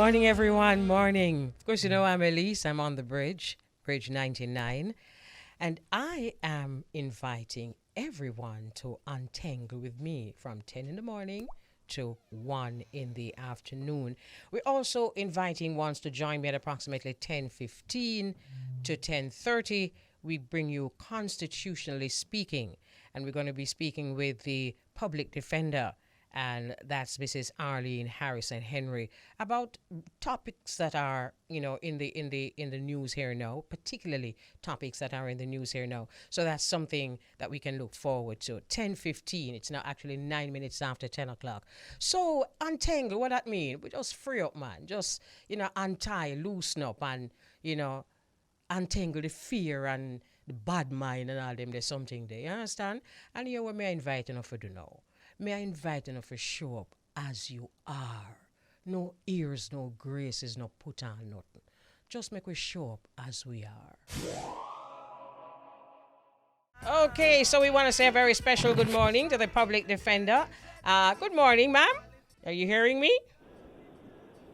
Morning, everyone. Morning. Of course, you know I'm Elise. I'm on the Bridge 99. And I am inviting everyone to untangle with me from 10 in the morning to 1 in the afternoon. We're also inviting ones to join me at approximately 10:15 to 10:30. We bring you Constitutionally Speaking, and we're going to be speaking with the public defender, and that's Mrs. Arlene Harrison Henry, about topics that are, in the news here now, particularly topics that are in the news here now. So that's something that we can look forward to. 10:15. It's now actually 9 minutes after 10 o'clock. So untangle, what that mean? We just free up, man. Just untie, loosen up, and untangle the fear and the bad mind and all them. There's something there. You understand? And here, what may I invite enough for do now? May I invite enough to show up as you are. No ears, no graces, no put on nothing. Just make we show up as we are. Okay, so we want to say a very special good morning to the public defender. Good morning, ma'am. Are you hearing me?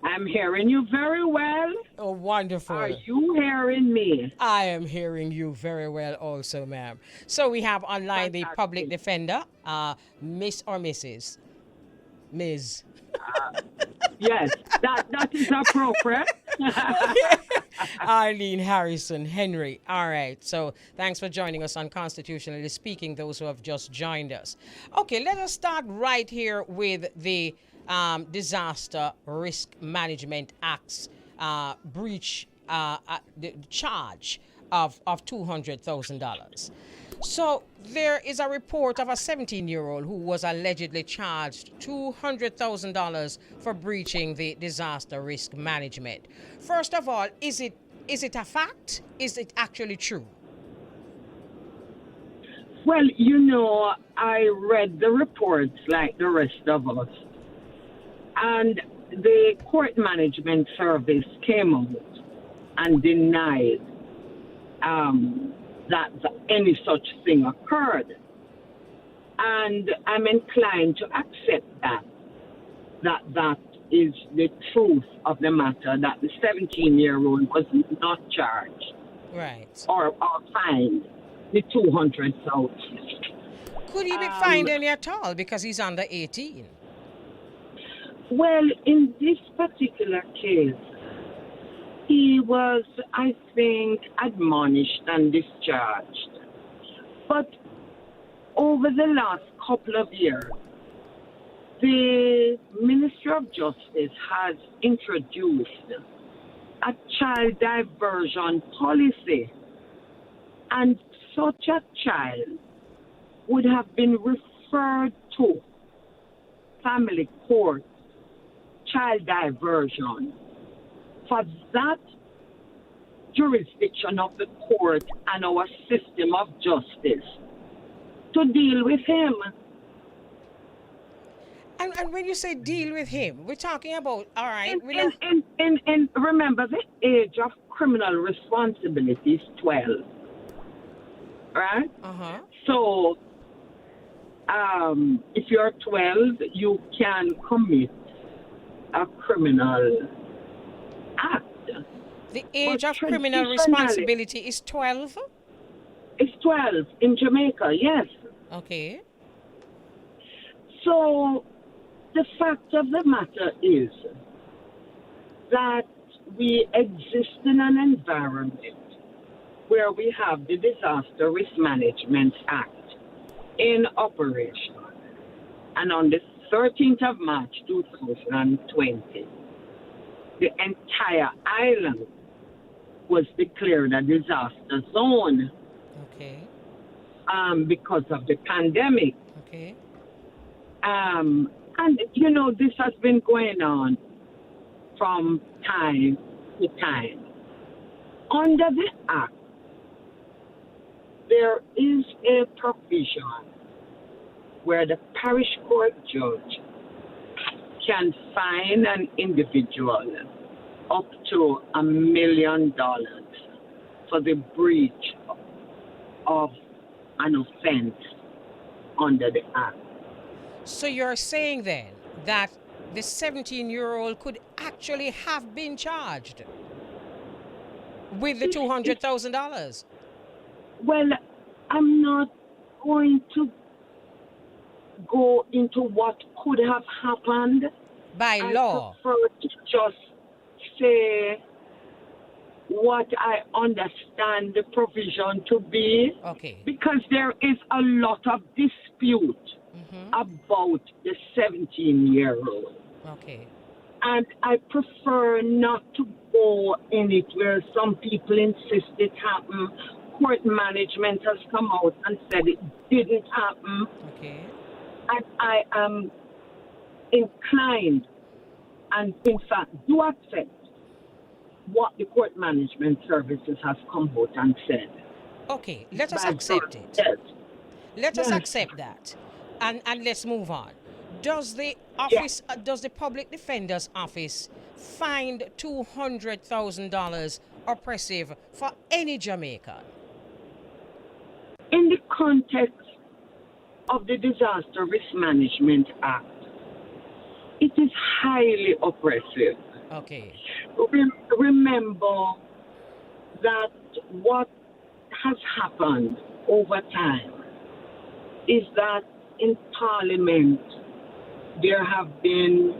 I'm hearing you very well. Oh, wonderful. Are you hearing me? I am hearing you very well also, ma'am. So we have online the public defender, Miss or Mrs.? Ms. Yes, that is appropriate. Arlene Harrison Henry. All right. So thanks for joining us on Constitutionally Speaking, those who have just joined us. Okay, let us start right here with the Disaster Risk Management Act's breach, the charge of $200,000. So there is a report of a 17-year-old who was allegedly charged $200,000 for breaching the disaster risk management. First of all, is it a fact? Is it actually true? Well, I read the reports like the rest of us. And the court management service came out and denied that any such thing occurred. And I'm inclined to accept that is the truth of the matter, that the 17-year-old was not charged. Right. Or fined the $200,000. Could he be fined any at all because he's under 18? Well, in this particular case, he was, I think, admonished and discharged. But over the last couple of years, the Ministry of Justice has introduced a child diversion policy. And such a child would have been referred to family court, child diversion, for that jurisdiction of the court and our system of justice to deal with him. And when you say deal with him, we're talking about, all right. And remember, the age of criminal responsibility is 12. Right? Uh-huh. So, if you're 12, you can commit a criminal act. The age of criminal responsibility is 12? It's 12 in Jamaica, yes. Okay. So, the fact of the matter is that we exist in an environment where we have the Disaster Risk Management Act in operation. And on the 13th of March 2020, the entire island was declared a disaster zone. Okay. Because of the pandemic. Okay. And, this has been going on from time to time. Under the Act, there is a provision where the parish court judge can fine an individual up to $1 million for the breach of an offense under the Act. So you're saying then that the 17-year-old could actually have been charged with the $200,000 Well, I'm not going to go into what could have happened. by I law? prefer to just say what I understand the provision to be, Okay. because there is a lot of dispute about the 17-year-old. Okay. And I prefer not to go in it where some people insist it happened. Court management has come out and said it didn't happen. Okay. And I am inclined and, in fact, do accept what the court management services has come out and said. Okay. Let us By accept God, it. yes. Let us Yes. accept that, and let's move on. Does the does the public defender's office find $200,000 oppressive for any Jamaican? In the context of the Disaster Risk Management Act, it is highly oppressive. Okay. Remember that what has happened over time is that in Parliament there have been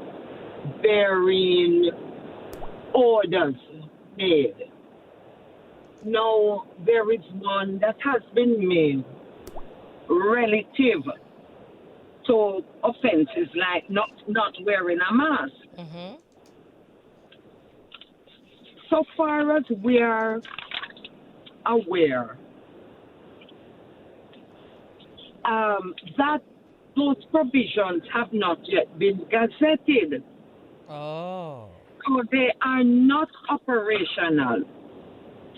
varying orders made. Now there is one that has been made relative to offenses like not wearing a mask. Mm-hmm. So far as we are aware, that those provisions have not yet been gazetted. Oh. So they are not operational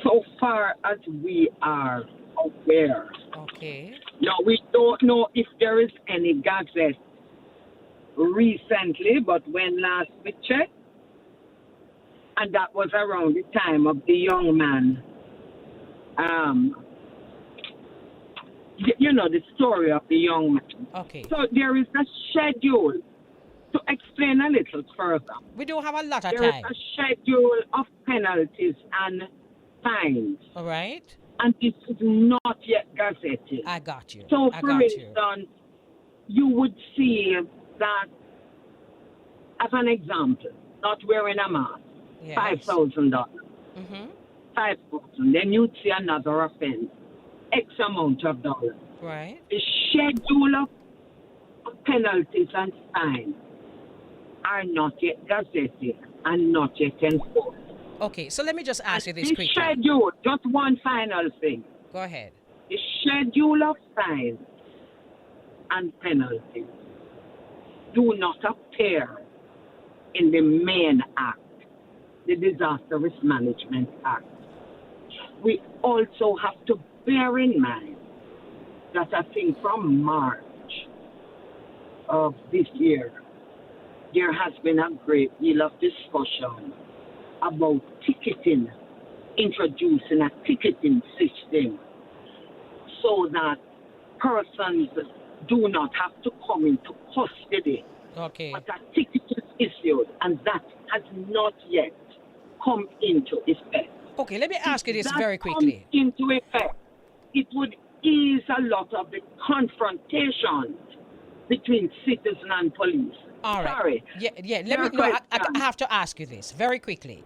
so far as we are aware. Okay. Now, we don't know if there is any gazette recently, but when last we checked, and that was around the time of the young man, the story of the young man. Okay. So there is a schedule. To explain a little further, We don't have a lot of there is time. a schedule of penalties and fines, All right. and it is not yet gazetted. I got you. So, I for got you. instance, you would see that, as an example, not wearing a mask, Yes. $5,000, Mm-hmm. 5,000. Then you'd see another offense, X amount of dollars. Right. The schedule of penalties and fines are not yet gazetted and not yet enforced. Okay. So let me just ask you this This quickly. schedule, just one final thing. Go ahead. The schedule of fines and penalties do not appear in the main act, the Disaster Risk Management Act. We also have to bear in mind that I think from March of this year, there has been a great deal of discussion about ticketing, introducing a ticketing system so that persons do not have to come into custody, Okay. but a ticket is issued, and that has not yet come into effect. Okay. Let me ask you this That very comes quickly. into effect, it would ease a lot of the confrontations between citizen and police. All right. Sorry. Yeah. Let Your me. No. I question. have to ask you this very quickly.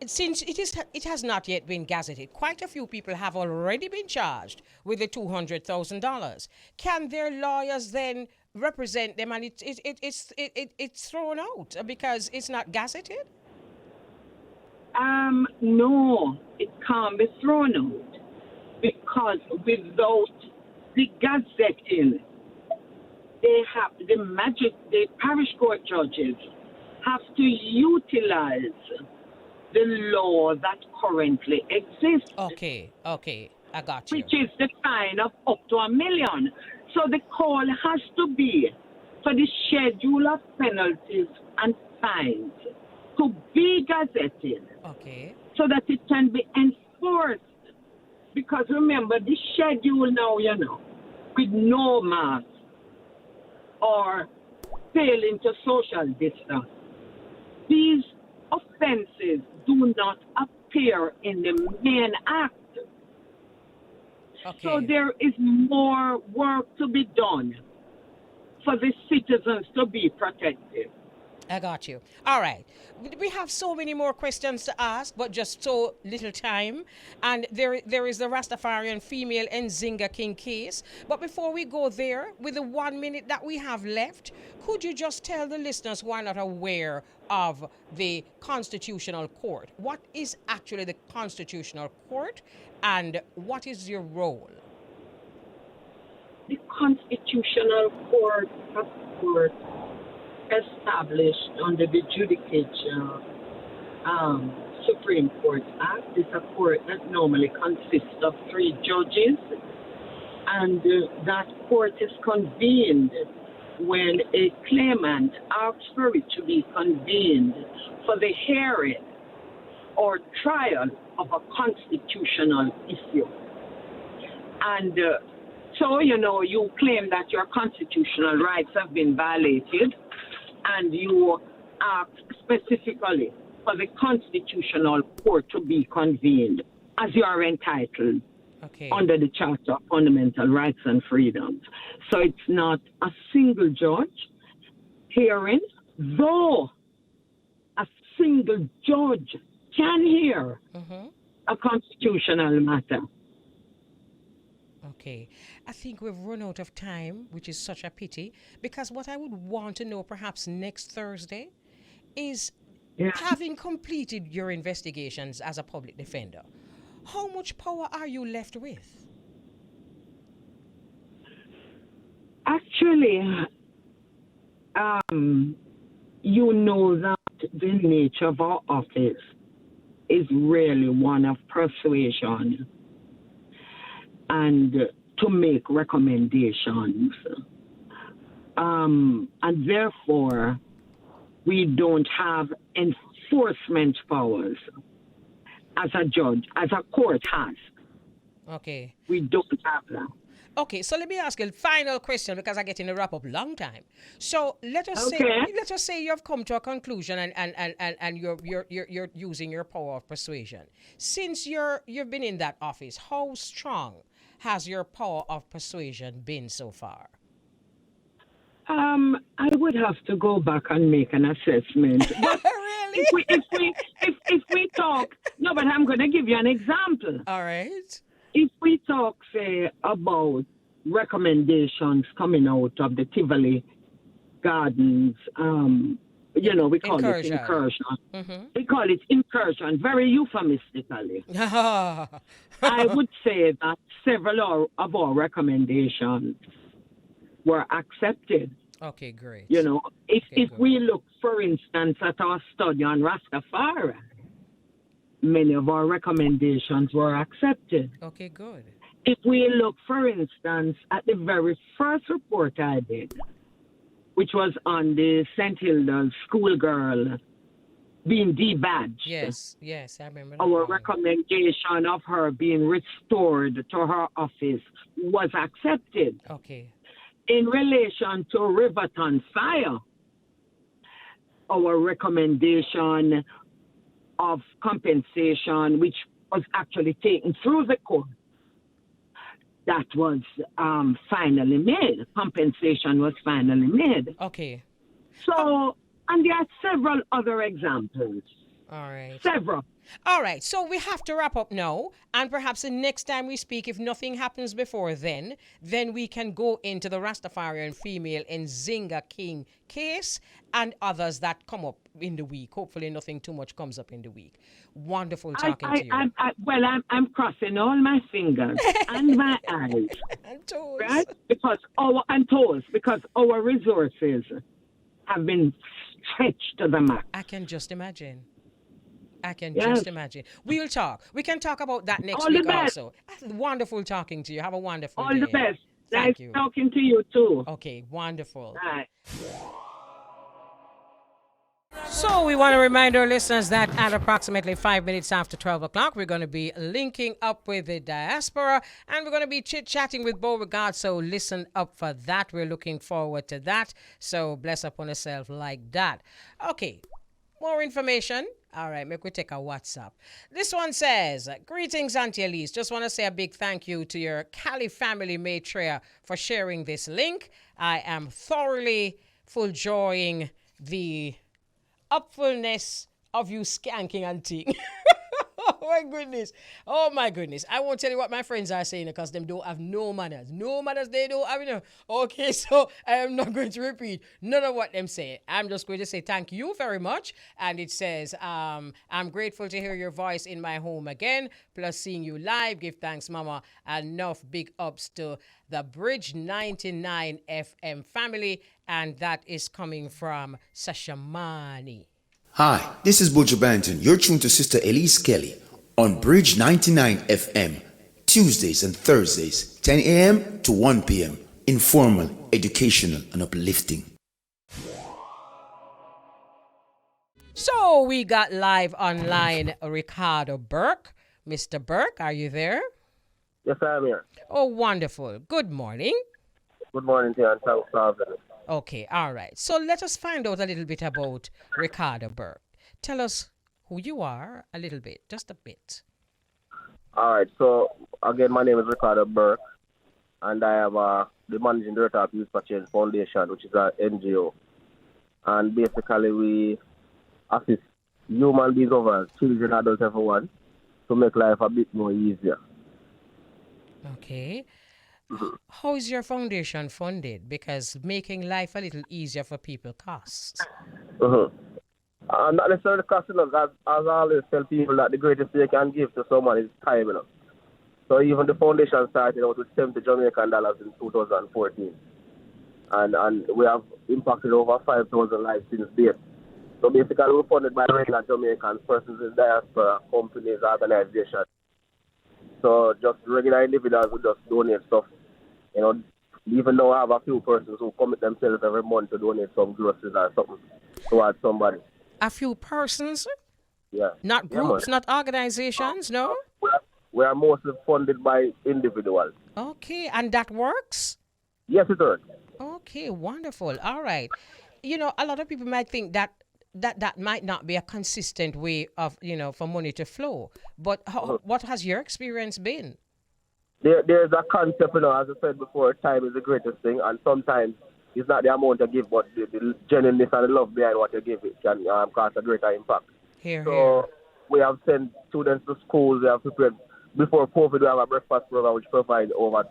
Since it has not yet been gazetted, quite a few people have already been charged with the $200,000. Can their lawyers then represent them, and it's thrown out because it's not gazetted? No, it can't be thrown out because without the gazetting, the parish court judges have to utilize the law that currently exists, Okay. I got you. which is the fine of up to $1 million. So the call has to be for the schedule of penalties and fines to be gazetted Okay. so that it can be enforced. Because remember, the schedule now, with no mask or failing to social distance, these offenses do not appear in the main act. Okay. So there is more work to be done for the citizens to be protected. I got you. All right. We have so many more questions to ask, but just so little time. And there is the Rastafarian female Nzinga King case. But before we go there, with the 1 minute that we have left, could you just tell the listeners who are not aware of the Constitutional Court? What is actually the Constitutional Court and what is your role? The Constitutional Court, of course, established under the Judicature Supreme Court Act, is a court that normally consists of 3 judges, and that court is convened when a claimant asks for it to be convened for the hearing or trial of a constitutional issue. And so, you claim that your constitutional rights have been violated, and you ask specifically for the Constitutional Court to be convened, as you are entitled under the Charter of Fundamental Rights and Freedoms. So it's not a single judge hearing, though a single judge can hear a constitutional matter. Okay. I think we've run out of time, which is such a pity, because what I would want to know perhaps next Thursday is, having completed your investigations as a public defender, how much power are you left with? Actually, you know that the nature of our office is really one of persuasion and to make recommendations. And therefore, we don't have enforcement powers as a judge, as a court has. Okay. We don't have that. Okay, so let me ask you a final question because I get in a wrap up long time. So let us say you have come to a conclusion and you're using your power of persuasion. Since you've been in that office, how strong has your power of persuasion been so far? I would have to go back and make an assessment. But really? If we talk, no, but I'm going to give you an example. All right. If we talk, say, about recommendations coming out of the Tivoli Gardens, we call it incursion. Mm-hmm. We call it incursion, very euphemistically. I would say that several of our recommendations were accepted. Okay, great. If we look, for instance, at our study on Rastafari, many of our recommendations were accepted. Okay, good. If we look, for instance, at the very first report I did, which was on the St. Hilda's schoolgirl being debadged. Yes, I remember that. Our recommendation of her being restored to her office was accepted. Okay. In relation to Riverton Fire, our recommendation of compensation, which was actually taken through the court, that was finally made. Compensation was finally made. Okay. So, and there are several other examples. All right. Several. All right. So we have to wrap up now. And perhaps the next time we speak, if nothing happens before then we can go into the Rastafarian female Nzinga King case and others that come up in the week. Hopefully nothing too much comes up in the week. Wonderful talking to you. I'm crossing all my fingers and my eyes. And toes. Right? Because our resources have been stretched to the max. I can just imagine. Just imagine. We'll talk. We can talk about that next all week the best. also. Wonderful talking to you. Have a wonderful all day. The best. Thank nice you. Talking to you too. Okay, wonderful. Bye. So we want to remind our listeners that at approximately 5 minutes after 12 o'clock, we're going to be linking up with the diaspora and we're going to be chit-chatting with Beauregard. So listen up for that. We're looking forward to that. So bless upon yourself like that. Okay. more information? All right, make we take a WhatsApp. This one says, greetings, Auntie Elise. Just want to say a big thank you to your Cali family matria for sharing this link. I am thoroughly enjoying the upfulness of you skanking and ting. Oh my goodness. Oh my goodness. I won't tell you what my friends are saying because them don't have no manners. No manners they don't have, you know. Okay, so I am not going to repeat none of what them say. I'm just going to say thank you very much. And it says, I'm grateful to hear your voice in my home again. Plus seeing you live. Give thanks, Mama. Enough big ups to the Bridge 99 FM family. And that is coming from Sashamani. Hi, this is Butcher Banton. You're tuned to Sister Elise Kelly on Bridge 99 FM, Tuesdays and Thursdays, 10 a.m. to 1 p.m. Informal, educational, and uplifting. So we got live online Ricardo Burke. Mr. Burke, are you there? Yes, I am here. Oh, wonderful. Good morning. Good morning to you and thanks for having me. Okay, all right. So let us find out a little bit about Ricardo Burke. Tell us who you are a little bit, just a bit. All right. So, again, my name is Ricardo Burke, and I am the managing director of Youth for Change Foundation, which is an NGO. And basically, we assist human beings over children, adults, everyone, to make life a bit more easier. Okay. How is your foundation funded? Because making life a little easier for people costs. Not necessarily costing us. As I always tell people that the greatest thing you can give to someone is time. You know? So even the foundation started out with $70 Jamaican in 2014. And we have impacted over 5,000 lives since then. So basically we're funded by regular Jamaicans, persons in diaspora, companies, organizations. So just regular individuals who just donate stuff. You know, even though I have a few persons who commit themselves every month to donate some groceries or something towards somebody. A few persons? Yeah. Not groups, not organizations, no? We are mostly funded by individuals. Okay, and that works? Yes, it does. Okay, wonderful. All right. You know, a lot of people might think that might not be a consistent way of, you know, for money to flow. But what has your experience been? There's a concept, you know, as I said before, time is the greatest thing, and sometimes it's not the amount you give, but the genuineness and the love behind what you give, it can cause a greater impact. Here. We have sent students to schools. We have prepared, before COVID, we have a breakfast program which provides over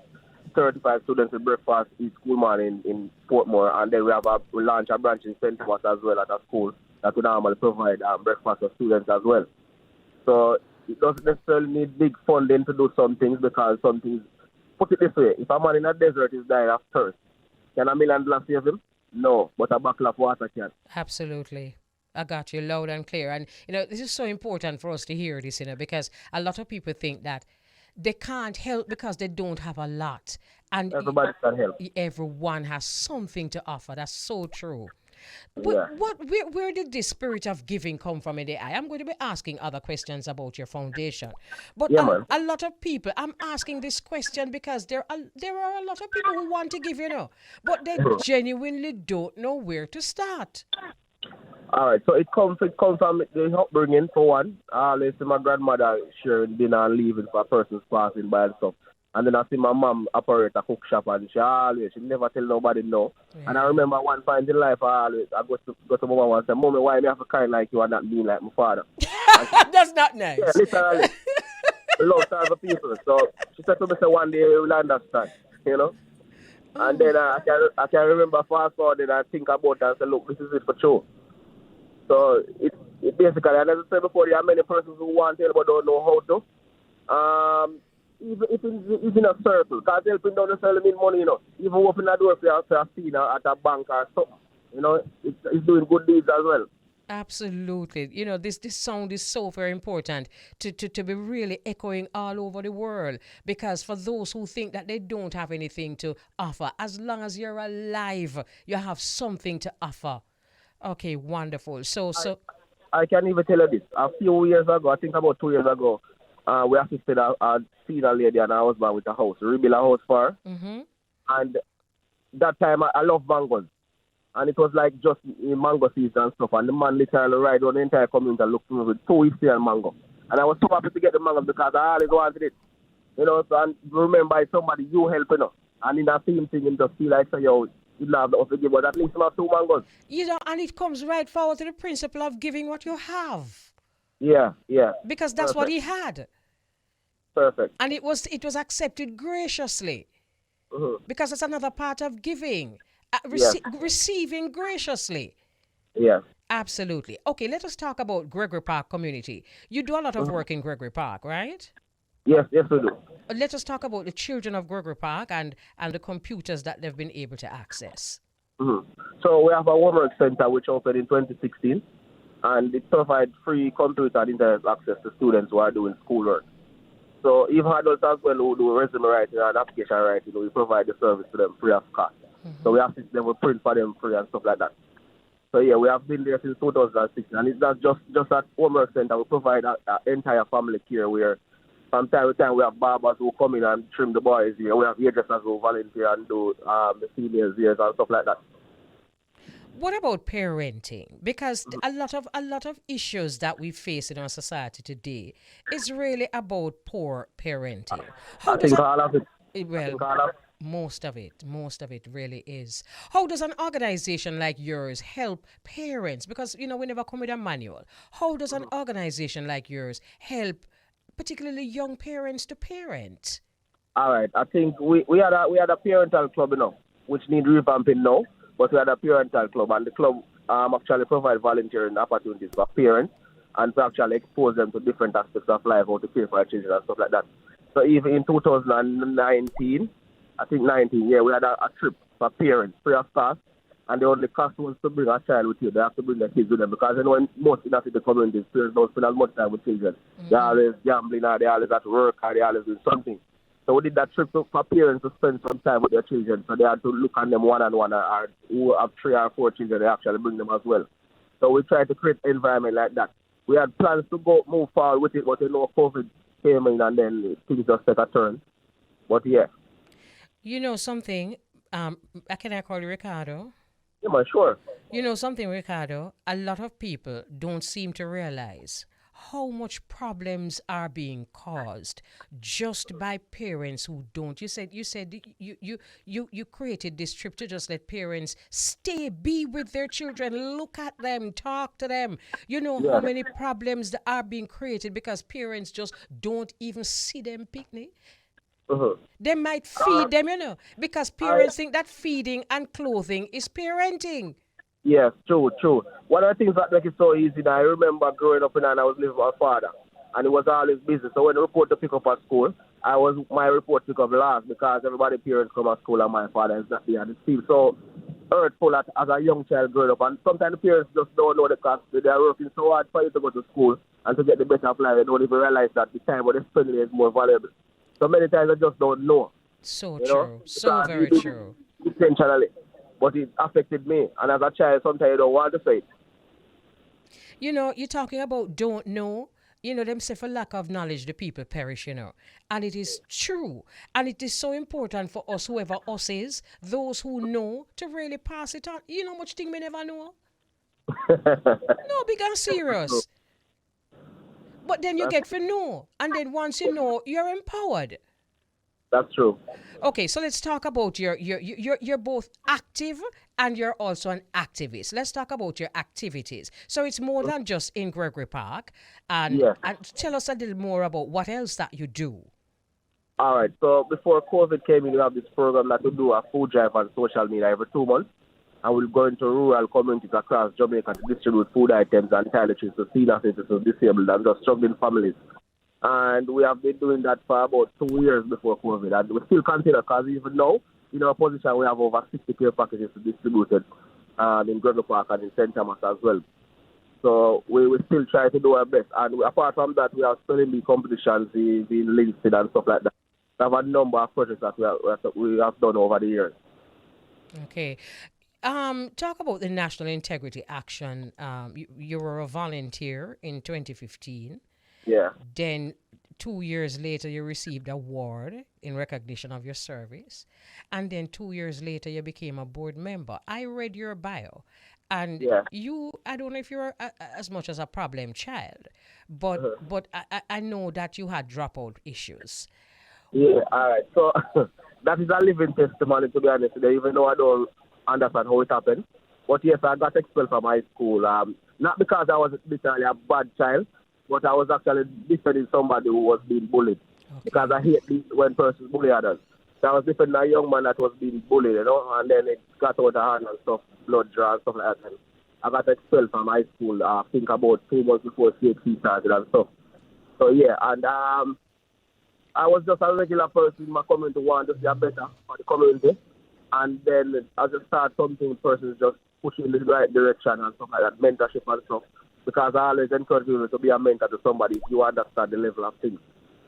35 students with breakfast each school morning in Portmore, and then we launch a branch in St. Thomas as well at a school that would normally provide breakfast for students as well. So it doesn't necessarily need big funding to do some things, because some things, put it this way, if a man in a desert is dying of thirst, can $1 million save him? No, but a bucket of water can. Absolutely. I got you loud and clear. And, you know, this is so important for us to hear this, you know, because a lot of people think that they can't help because they don't have a lot. And everybody can help. Everyone has something to offer. That's so true. But where did this spirit of giving come from in the eye? I'm going to be asking other questions about your foundation. But a lot of people, I'm asking this question because there are a lot of people who want to give, you know, but they genuinely don't know where to start. All right, so it comes from the upbringing, for one. I always see my grandmother sharing dinner and leaving for a person's passing by and stuff. And then I see my mom operate a cook shop, and she never tell nobody no. Yeah. And I remember one point in life, I go to my mom and say, "Mommy, why me have to kind like you and not being like my father?" That's not nice. Yeah, literally. Love to other people. So she said to me, one day we will understand, you know. And then I can remember fast forward and I think about it and say, look, this is it for sure. So it basically, and as I said before, there are many persons who want help but don't know how to. Even if it's in a circle, because helping don't necessarily mean money, you know. Even opening a door for a scene at a bank or something, you know, it's doing good deeds as well. Absolutely. You know, this sound is so very important to be really echoing all over the world, because for those who think that they don't have anything to offer, as long as you're alive, you have something to offer. Okay, wonderful. So I can even tell you this. A few years ago, I think about 2 years ago, we assisted a senior lady and her husband with a house. We rebuilt a house for her. Mm-hmm. And that time, I love bangles. And it was like just in mango season and stuff. And the man literally ride on the entire community and looked for me with 2 weeks and mango. And I was so happy to get the mango because I always wanted it. You know, so, and remember, it's somebody you help, you know. And in that same thing, you just feel like, so, yo, you don't have the to give, but at least you have 2 mangoes. You know, and it comes right forward to the principle of giving what you have. Yeah. Because that's what he had. Perfect. And it was accepted graciously. Mm-hmm. Because it's another part of giving. Receiving graciously. Yeah. Absolutely. Okay, let us talk about Gregory Park community. You do a lot of work in Gregory Park, right? Yes, we do. Let us talk about the children of Gregory Park and the computers that they've been able to access. Mm-hmm. So we have a homework center which opened in 2016, and it provides free computer and internet access to students who are doing schoolwork. So even adults as well who do resume writing and application writing, we provide the service to them free of cost. Mm-hmm. So we assist them with print for them free and stuff like that. So yeah, we have been there since 2016, and it's not just at homework center. We provide an entire family care where from time to time we have barbers who come in and trim the boys here. We have hairdressers who volunteer and do the seniors here and stuff like that. What about parenting? Because a lot of issues that we face in our society today is really about poor parenting. I think all of it. Well, most of it really is. How does an organization like yours help parents? Because, you know, we never come with a manual. How does an organization like yours help particularly young parents to parent? All right. I think we had a parental club, you know, which need revamping now. But we had a parental club, and the club actually provide volunteering opportunities for parents and to actually expose them to different aspects of life, how to care for our children and stuff like that. So even in 2019, I think 19, we had a trip for parents, free of cost, and the only cost was to bring a child with you. They have to bring their kids with them because, you know, in most inner city communities, parents don't spend as much time with children. Mm-hmm. They're always gambling, or they're always at work, or they're always doing something. So we did that trip for parents to spend some time with their children. So they had to look at them one-on-one, or who have 3 or 4 children, they actually bring them as well. So we tried to create an environment like that. We had plans to move forward with it, but you know, COVID came in and then things just took a turn. But yeah. You know something, can I call you Ricardo? Yeah, man, sure. You know something, Ricardo, a lot of people don't seem to realize how much problems are being caused just by parents who don't. You said you created this trip to just let parents be with their children, look at them, talk to them. You know how many problems that are being created because parents just don't even see them picnic. They might feed them, you know, because parents think that feeding and clothing is parenting. Yes, true. One of the things that make it so easy now, I remember growing up and I was living with my father, and he was always busy. So when the report to pick up at school, my report pick up last because everybody parents come at school and my father is not there. And it feels so hurtful as a young child growing up. And sometimes the parents just don't know the cost. They are working so hard for you to go to school and to get the better of life. They don't even realize that the time when they spend is more valuable. So many times I just don't know. So true. So very true. Intentionally. But it affected me. And as a child, sometimes you don't want to say it. You know, you're talking about don't know. You know, them say for lack of knowledge, the people perish, you know. And it is true. And it is so important for us, whoever us is, those who know, to really pass it on. You know much thing we never know? No, big and serious. But then you get to know. And then once you know, you're empowered. That's true. Okay, so let's talk about you're both active and you're also an activist. Let's talk about your activities. So it's more than just in Gregory Park. And tell us a little more about what else that you do. All right. So before COVID came in, we have this program that we do a food drive on social media every 2 months. And we'll go into rural communities across Jamaica to distribute food items and toiletries to senior citizens, disabled, and just struggling families. And we have been doing that for about 2 years before COVID. And we still continue because even now, in our position, we have over 60 care packages distributed in Gregory Park and in St. Thomas as well. So we still try to do our best. And apart from that, we have spelling bee competitions being listed and stuff like that. We have a number of projects that we have done over the years. Okay. Talk about the National Integrity Action. You were a volunteer in 2015. Yeah. Then 2 years later, you received an award in recognition of your service. And then 2 years later, you became a board member. I read your bio. And Yeah. I don't know if you're as much as a problem child, but I know that you had dropout issues. Yeah, all right. So that is a living testimony, to be honest with you, even though I don't understand how it happened. But yes, I got expelled from high school. Not because I was literally a bad child, but I was actually defending somebody who was being bullied. Okay. Because I hate when persons bully others. So I was defending a young man that was being bullied, and then it got out of hand and stuff, blood draw and stuff like that. And I got expelled from high school, I think about 2 months before CXC started and stuff. So yeah, and I was just a regular person in my community who wanted to see a better for the community. And then I just started something, persons just pushing in the right direction and stuff like that, mentorship and stuff. Because I always encourage you to be a mentor to somebody if you understand the level of things.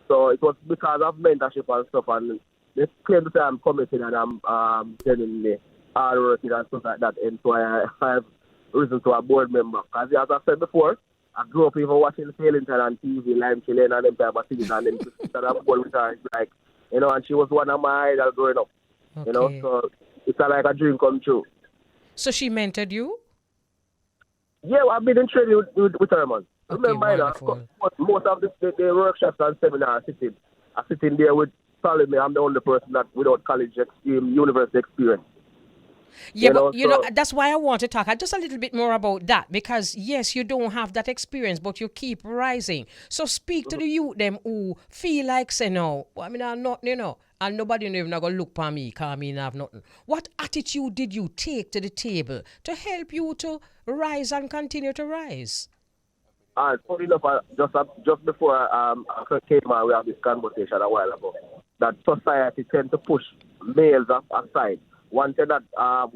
So it was because of mentorship and stuff, and they claim to say I'm committed and I'm genuinely hardworking and stuff like that. And so I have risen to a board member. Because as I said before, I grew up even watching Tailington on TV, Lime Chilling and them type of things, and then I'm board with her, like, and she was one of my idols growing up. Okay. So it's like a dream come true. So she mentored you? Yeah, I've been in training with her, man. Okay, Remember, most of the workshops and seminars are sitting there with, probably me, I'm the only person that without college university experience. Yeah, but that's why I want to talk just a little bit more about that, because yes, you don't have that experience, but you keep rising. So speak to the youth them who feel like say no, I mean I'm not, and nobody even gonna look for me, cause me have nothing. What attitude did you take to the table to help you to rise and continue to rise? Funny enough, just before I came on, we had this conversation a while ago, that society tend to push males aside. One thing that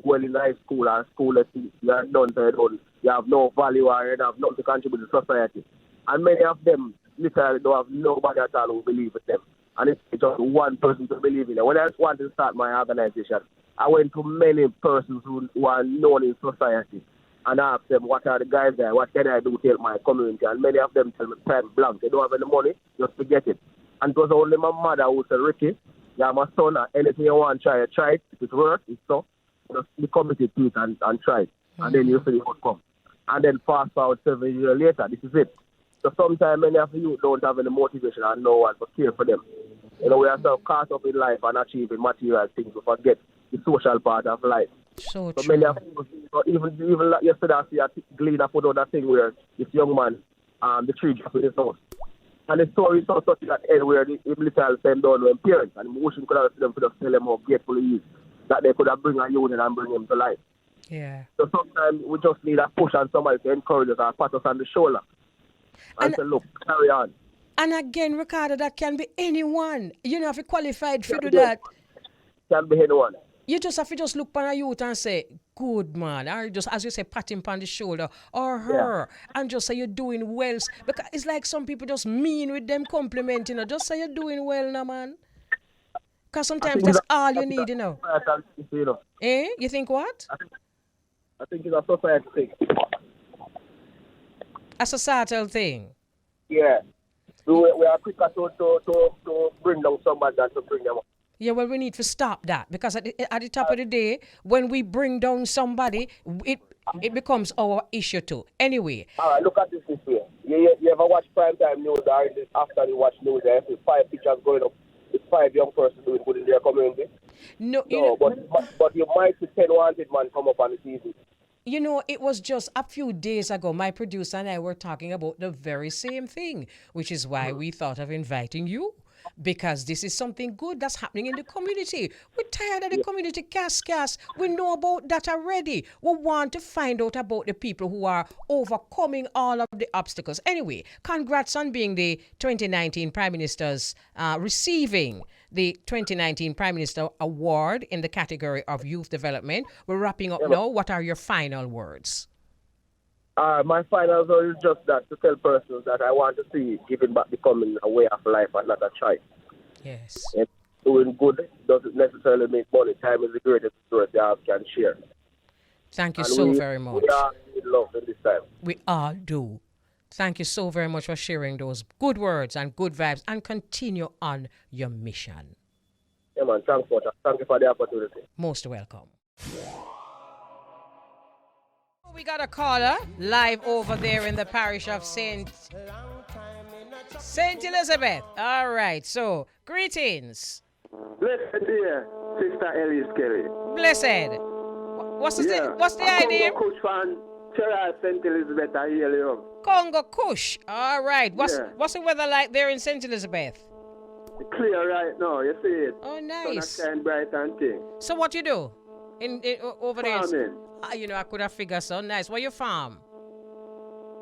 well in high school and school, you are done to your own. You have no value or you have nothing to contribute to society. And many of them literally don't have nobody at all who believes in them. And it's just one person to believe in it. When I wanted to start my organization, I went to many persons who are known in society and asked them, what are the guys there? What can I do to help my community? And many of them tell me time blank. They don't have any money, just forget it. And it was only my mother who said, Ricky, yeah, my son, anything you want, try it. If it works, it's so. Just be committed to it and try it. And then you see the outcome. And then fast forward 7 years later, this is it. So sometimes many of you don't have any motivation and no one to care for them. We are so caught up in life and achieving material things, we forget the social part of life. So true. Many of you, even yesterday, I see a Gleaner put out that thing where this young man, the tree dropped in his house. And the story is so such that end where the little send down to parents, and the motion could have seen them to just tell them how grateful he is, that they could have bring a union and bring him to life. Yeah. So sometimes we just need a push on somebody to encourage us or pat us on the shoulder and say, look, carry on. And again, Ricardo, that can be anyone. You know, if you qualified for do that. Can be anyone. You just have to just look on a youth and say, good man, or just, as you say, pat him on the shoulder, or her, and just say you're doing well. Because it's like some people just mean with them compliment, just say you're doing well now, man. Because sometimes that's all you need, Eh? You think what? I think it's a society thing. A societal thing? Yeah. We are quicker to bring down somebody than to bring them up. Yeah, well, we need to stop that, because at the top of the day, when we bring down somebody, it becomes our issue too. Anyway. All right, look at this way. You ever watch primetime news or after you watch news, you see 5 pictures going up with 5 young persons doing good in their community? No, but you might see 10 wanted man come up on the TV. You know, it was just a few days ago, my producer and I were talking about the very same thing, which is why we thought of inviting you. Because this is something good that's happening in the community. We're tired of the community cast. We know about that already. We want to find out about the people who are overcoming all of the obstacles. Anyway, congrats on being the 2019 Prime Minister's receiving the 2019 Prime Minister Award in the category of youth development. We're wrapping up now. What are your final words? My final word is just that, to tell persons that I want to see giving back becoming a way of life and not a choice. Yes. And doing good doesn't necessarily make money. Time is the greatest resource you can share. Thank you very much. We all need love in this time. We all do. Thank you so very much for sharing those good words and good vibes, and continue on your mission. Yeah, man. Thanks, Potter. Thank you for the opportunity. Most welcome. We got a caller live over there in the parish of Saint Elizabeth. All right, so greetings. Blessed dear, Sister Elise Kelly. Blessed. What's the idea? Congo Kush fan, Gerard St. Elizabeth, I hear you. Congo Kush. All right. What's the weather like there in St. Elizabeth? Clear right now, you see it. Oh, nice. Sun shine bright and thing. So what you do over there? Farming. I could have figured so. Nice. What you farm?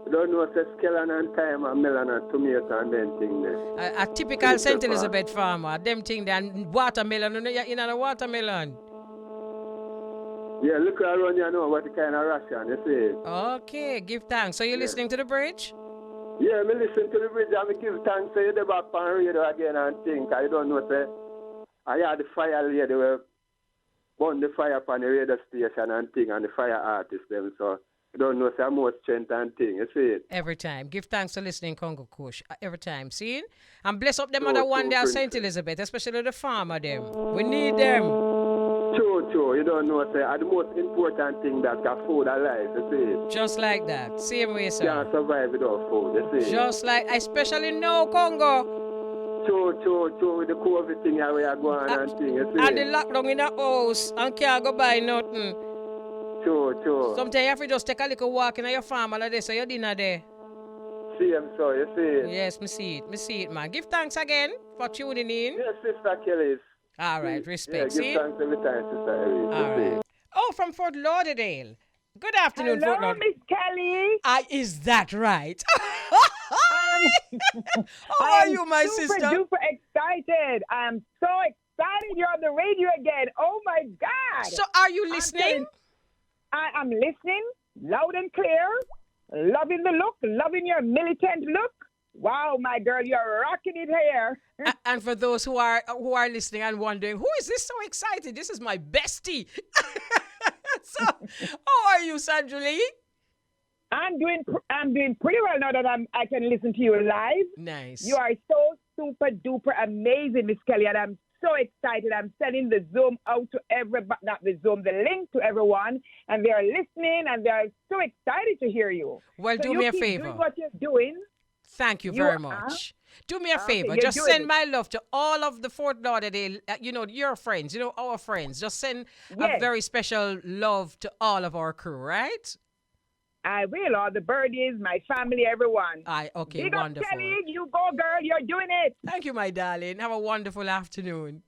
You don't know, say skeleton and thyme and melon and tomato and then thing there. A typical St. Elizabeth farmer. Them thing there, and watermelon. You know the watermelon. Yeah, look around you know what kind of ration, you see. Okay, give thanks. So you're listening to the bridge? Yeah, me listen to the bridge and me give thanks to you the back on radio again and think. I don't know, say, I had the fire lady where burn the fire upon the radio station and thing and the fire artist them, so I don't know, say, I'm more strength and thing, you see it. Every time. Give thanks for listening, Congo Kush. Every time. See? And bless up them other one there, St. Elizabeth, especially the farmer them. We need them. True. You don't know, say, the most important thing that can food alive, you see it. Just like that. Same way, sir. Can't survive without food, you see it. Just like, especially now, Congo. True, with the COVID thing where we are going and thing, you see And it. the lockdown in the house and can't go buy nothing. True. Sometimes you have to just take a little walk in your farm all day, so your dinner there. See him, so you see it. Yes, me see it, man. Give thanks again for tuning in. Yes, Sister Kelly. All right, respect. Yeah, See? give thanks every time, Sister Elise. All right. Oh, from Fort Lauderdale. Good afternoon, Fort Hello, Lauderdale. Miss Kelly. Is that right? How are you, my sister? Super duper excited. I'm so excited you're on the radio again. Oh my God. So are you listening? I'm listening loud and clear. Loving the look, loving your militant look. Wow, my girl, you're rocking it here. And for those who are listening and wondering, who is this so excited? This is my bestie. So, how are you, Sanjuli? I'm doing pretty well now that I can listen to you live. Nice. You are so super duper amazing, Miss Kelly, and I'm so excited. I'm sending the Zoom out to the link to everyone, and they are listening, and they are so excited to hear you. Well, so do you me a keep favor. Doing what you're doing. Thank you very much. Do me a favor. you're Just doing send it. my love to all of the Fort Lauderdale, your friends, our friends. Just send a Yes. very special love to all of our crew, right? I will. All the birdies, my family, everyone. Okay, Big wonderful. up, Kelly. You go, girl. You're doing it. Thank you, my darling. Have a wonderful afternoon.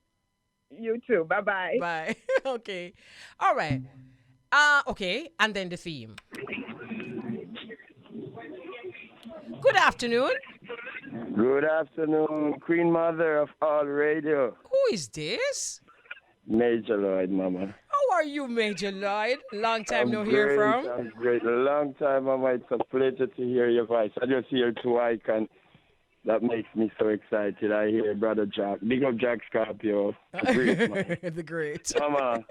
You too. Bye-bye. Bye. Okay. All right. Okay. And then the theme. Good afternoon. Good afternoon, Queen Mother of all radio. Who is this? Major Lloyd, Mama. How are you, Major Lloyd? Long time I'm no hear great, from. I'm great. A long time, Mama. It's a pleasure to hear your voice. I just hear two icons. That makes me so excited. I hear Brother Jack. Big up Jack Scorpio. The great, man. The great. Mama,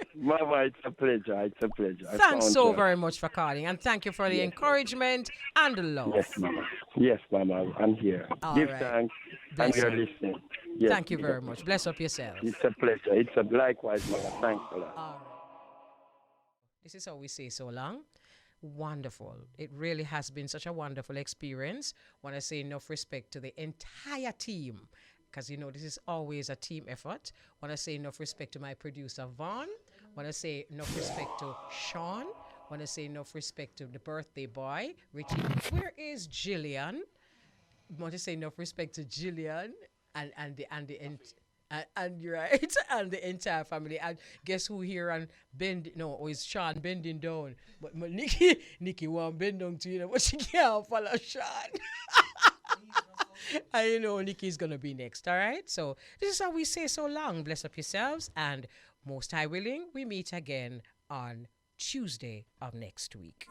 it's a pleasure. It's a pleasure. Thanks so very much for calling, and thank you for the encouragement and the love. Yes, Mama. I'm here. All Give right. thanks, Bless and we are you. listening. Yes, Thank you very much. Bless up yourself. It's a pleasure. It's a likewise, Mama. Thanks a lot. All right. This is how we say so long. Wonderful. It really has been such a wonderful experience. Want to say enough respect to the entire team, because this is always a team effort. Want to say enough respect to my producer Vaughn. Want to say enough respect to Sean. Want to say enough respect to the birthday boy Richie. Where is Jillian? Want to say enough respect to Jillian and right, and the entire family. And guess who here and is Sean bending down. But Nikki won't bend down to but she can't follow Sean. And Nikki's gonna be next, all right? So this is how we say so long. Bless up yourselves, and most high willing, we meet again on Tuesday of next week.